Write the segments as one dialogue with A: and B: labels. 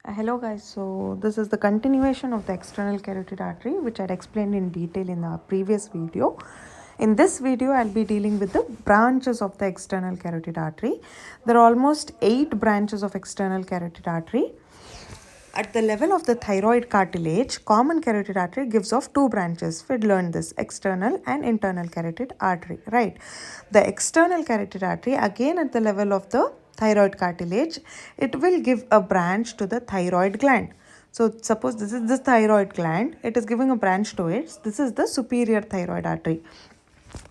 A: Hello guys, so this is the continuation of the external carotid artery which I had explained in detail in the previous video. In this video, I'll be dealing with the branches of the external carotid artery. There are almost 8 branches of external carotid artery. At the level of the thyroid cartilage, common carotid artery gives off 2 branches. We learned this, external and internal carotid artery, right? The external carotid artery, again at the level of the thyroid cartilage, it will give a branch to the thyroid gland. So suppose this is the thyroid gland, it is giving a branch to it. This is the superior thyroid artery.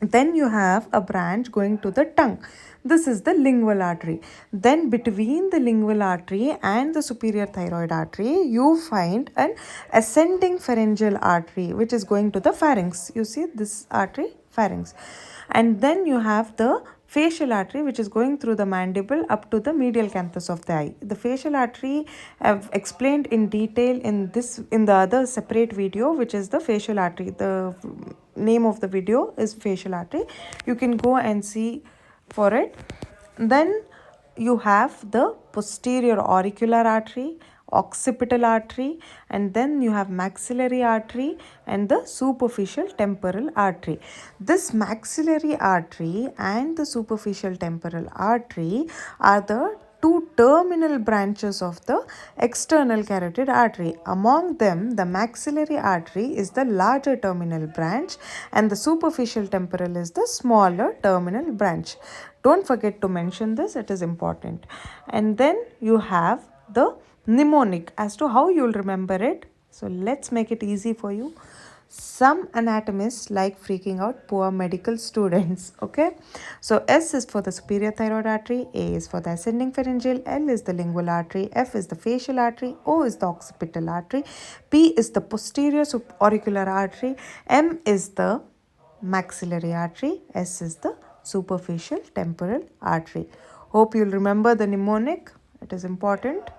A: Then you have a branch going to the tongue. This is the lingual artery. Then between the lingual artery and the superior thyroid artery, you find an ascending pharyngeal artery which is going to the pharynx. You see this artery, pharynx. And then you have the facial artery which is going through the mandible up to the medial canthus of the eye. The facial artery I've explained in detail in the other separate video, which is the facial artery. The name of the video is facial artery. You can go and see for it. Then you have the posterior auricular artery, occipital artery, and then you have maxillary artery and the superficial temporal artery. This maxillary artery and the superficial temporal artery are the 2 terminal branches of the external carotid artery. Among them, the maxillary artery is the larger terminal branch and the superficial temporal is the smaller terminal branch. Don't forget to mention this, it is important. And then you have the mnemonic. As to how you'll remember it, so let's make it easy for you. Some anatomists like freaking out poor medical students. Okay, so S is for the superior thyroid artery, A is for the ascending pharyngeal, L is the lingual artery, F is the facial artery, O is the occipital artery, P is the posterior auricular artery, M is the maxillary artery, S is the superficial temporal artery. Hope you'll remember the mnemonic, it is important.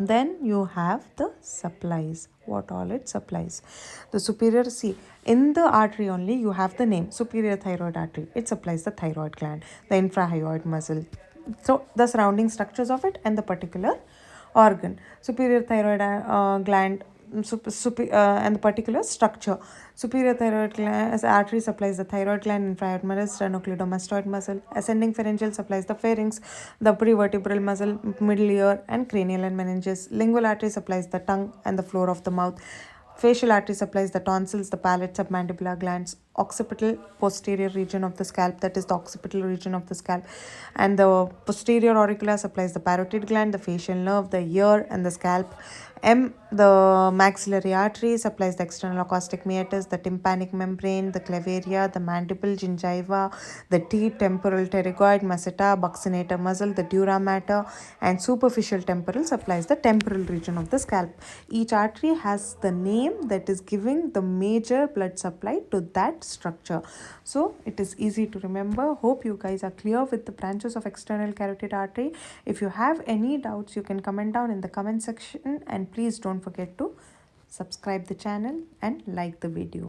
A: Then you have the supplies. What all it supplies? The superior, see, in the artery only you have the name superior thyroid artery. It supplies the thyroid gland, the infrahyoid muscle. So the surrounding structures of it and the particular organ. Superior thyroid gland and the particular structure. Superior thyroid gland as artery supplies the thyroid gland, infrahyoid muscle, sternocleidomastoid muscle. Ascending pharyngeal supplies the pharynx, the prevertebral muscle, middle ear, and cranial and meninges. Lingual artery supplies the tongue and the floor of the mouth. Facial artery supplies the tonsils, the palate, submandibular glands. Occipital, posterior region of the scalp, that is the occipital region of the scalp. And the posterior auricular supplies the parotid gland, the facial nerve, the ear, and the scalp. M, the maxillary artery, supplies the external acoustic meatus, the tympanic membrane, the clavaria, the mandible, gingiva, the teeth, temporal pterygoid, masseter, buccinator muscle, the dura mater, and superficial temporal supplies the temporal region of the scalp. Each artery has the name that is giving the major blood supply to that structure. So it is easy to remember. Hope you guys are clear with the branches of external carotid artery. If you have any doubts, you can comment down in the comment section, and please don't forget to subscribe the channel and like the video.